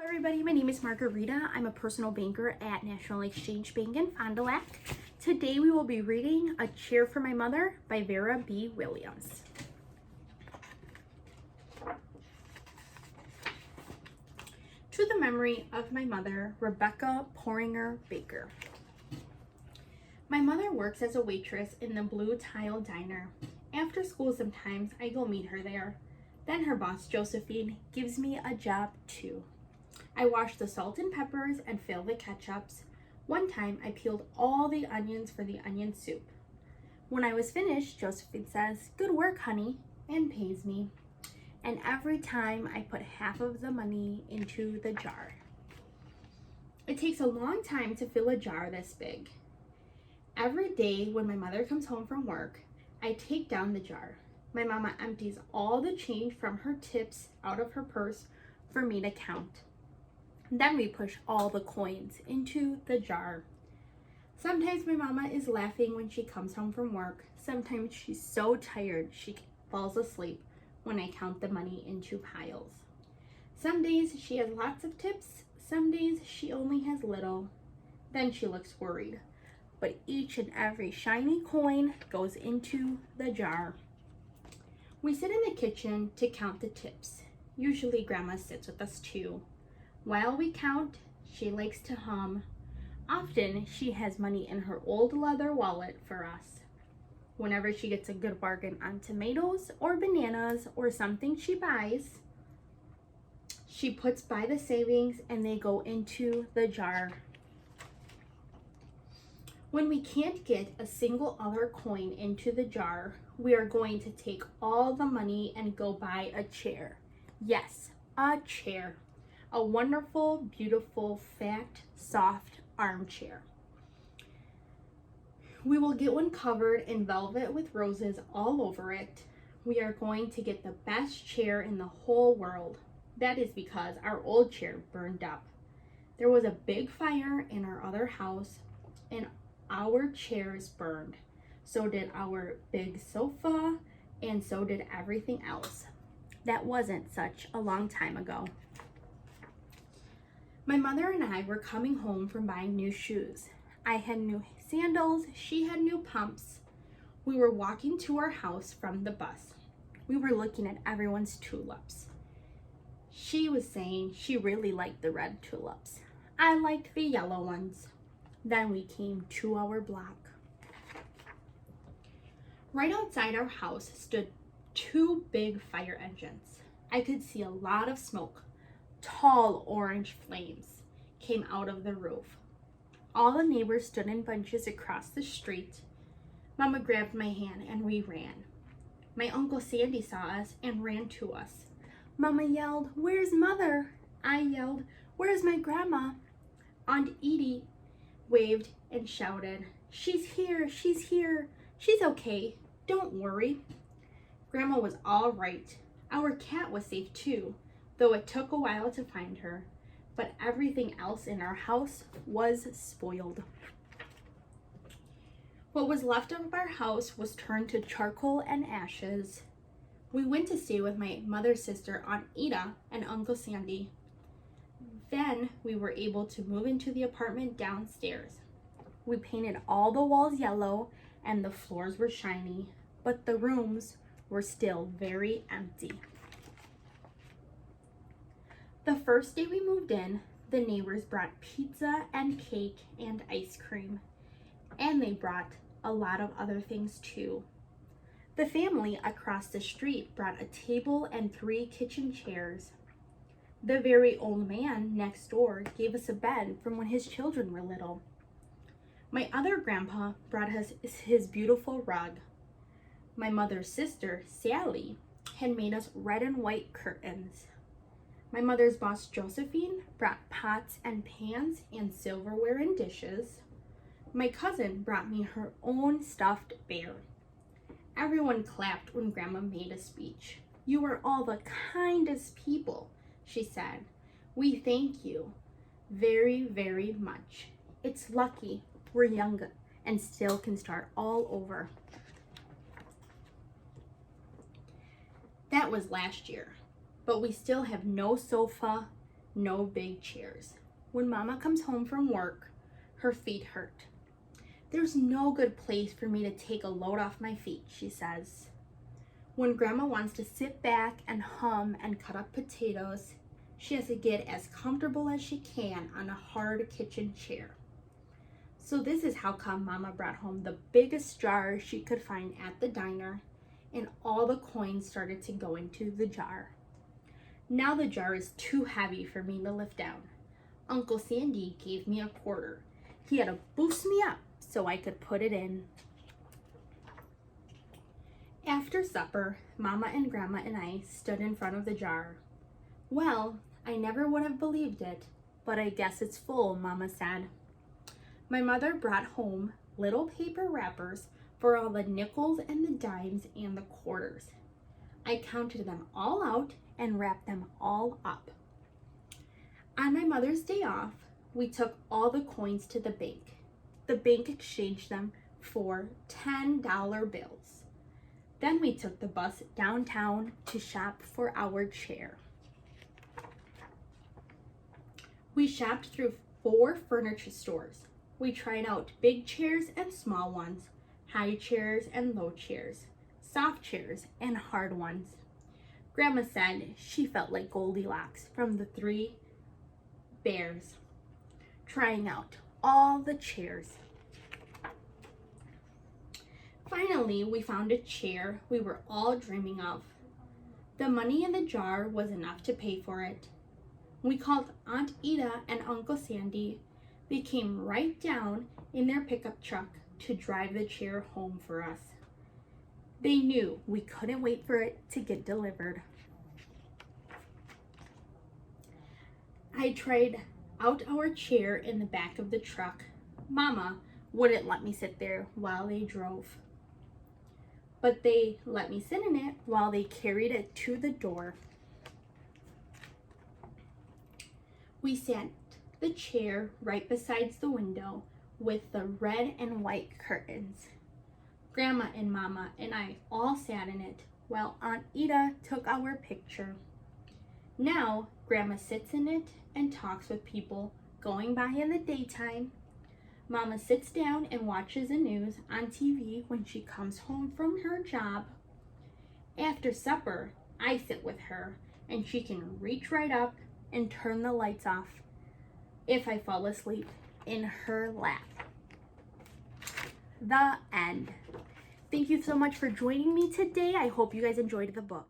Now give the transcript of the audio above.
Hello everybody, my name is Margarita. I'm a personal banker at National Exchange Bank in Fond du Lac. Today we will be reading A Chair for My Mother by Vera B. Williams. To the memory of my mother, Rebecca Poringer Baker. My mother works as a waitress in the Blue Tile Diner. After school sometimes I go meet her there. Then her boss, Josephine, gives me a job too. I wash the salt and peppers and fill the ketchups. One time I peeled all the onions for the onion soup. When I was finished, Josephine says, "Good work, honey," and pays me. And every time I put half of the money into the jar. It takes a long time to fill a jar this big. Every day when my mother comes home from work, I take down the jar. My mama empties all the change from her tips out of her purse for me to count. Then we push all the coins into the jar. Sometimes my mama is laughing when she comes home from work. Sometimes she's so tired she falls asleep when I count the money into piles. Some days she has lots of tips. Some days she only has little. Then she looks worried. But each and every shiny coin goes into the jar. We sit in the kitchen to count the tips. Usually Grandma sits with us too. While we count, she likes to hum. Often she has money in her old leather wallet for us. Whenever she gets a good bargain on tomatoes or bananas or something she buys, she puts by the savings and they go into the jar. When we can't get a single other coin into the jar, we are going to take all the money and go buy a chair. Yes, a chair. A wonderful, beautiful, fat, soft armchair. We will get one covered in velvet with roses all over it. We are going to get the best chair in the whole world. That is because our old chair burned up. There was a big fire in our other house and our chairs burned. So did our big sofa and so did everything else. That wasn't such a long time ago. My mother and I were coming home from buying new shoes. I had new sandals, she had new pumps. We were walking to our house from the bus. We were looking at everyone's tulips. She was saying she really liked the red tulips. I liked the yellow ones. Then we came to our block. Right outside our house stood two big fire engines. I could see a lot of smoke. Tall orange flames came out of the roof. All the neighbors stood in bunches across the street. Mama grabbed my hand and we ran. My Uncle Sandy saw us and ran to us. Mama yelled, "Where's Mother?" I yelled, "Where's my grandma?" Aunt Edie waved and shouted, "She's here, she's here. She's okay. Don't worry." Grandma was all right. Our cat was safe too, though it took a while to find her, but everything else in our house was spoiled. What was left of our house was turned to charcoal and ashes. We went to stay with my mother's sister, Aunt Ida, and Uncle Sandy. Then we were able to move into the apartment downstairs. We painted all the walls yellow and the floors were shiny, but the rooms were still very empty. The first day we moved in, the neighbors brought pizza and cake and ice cream, and they brought a lot of other things too. The family across the street brought a table and 3 kitchen chairs. The very old man next door gave us a bed from when his children were little. My other grandpa brought us his beautiful rug. My mother's sister, Sally, had made us red and white curtains. My mother's boss, Josephine, brought pots and pans and silverware and dishes. My cousin brought me her own stuffed bear. Everyone clapped when Grandma made a speech. "You are all the kindest people," she said. "We thank you very, very much. It's lucky we're young and still can start all over." That was last year, but we still have no sofa, no big chairs. When Mama comes home from work, her feet hurt. There's no good place for me to take a load off my feet, she says. When Grandma wants to sit back and hum and cut up potatoes, she has to get as comfortable as she can on a hard kitchen chair. So this is how come Mama brought home the biggest jar she could find at the diner, and all the coins started to go into the jar. Now the jar is too heavy for me to lift down. Uncle Sandy gave me a quarter. He had to boost me up so I could put it in. After supper, Mama and Grandma and I stood in front of the jar. Well, I never would have believed it, but I guess it's full, Mama said. My mother brought home little paper wrappers for all the nickels and the dimes and the quarters. I counted them all out and wrapped them all up. On my mother's day off, we took all the coins to the bank. The bank exchanged them for $10 bills. Then we took the bus downtown to shop for our chair. We shopped through 4 furniture stores. We tried out big chairs and small ones, high chairs and low chairs, soft chairs and hard ones. Grandma said she felt like Goldilocks from the 3 bears, trying out all the chairs. Finally, we found a chair we were all dreaming of. The money in the jar was enough to pay for it. We called Aunt Ida and Uncle Sandy. They came right down in their pickup truck to drive the chair home for us. They knew we couldn't wait for it to get delivered. I tried out our chair in the back of the truck. Mama wouldn't let me sit there while they drove, but they let me sit in it while they carried it to the door. We sat the chair right beside the window with the red and white curtains. Grandma and Mama and I all sat in it while Aunt Ida took our picture. Now, Grandma sits in it and talks with people going by in the daytime. Mama sits down and watches the news on TV when she comes home from her job. After supper, I sit with her and she can reach right up and turn the lights off if I fall asleep in her lap. The end. Thank you so much for joining me today. I hope you guys enjoyed the book.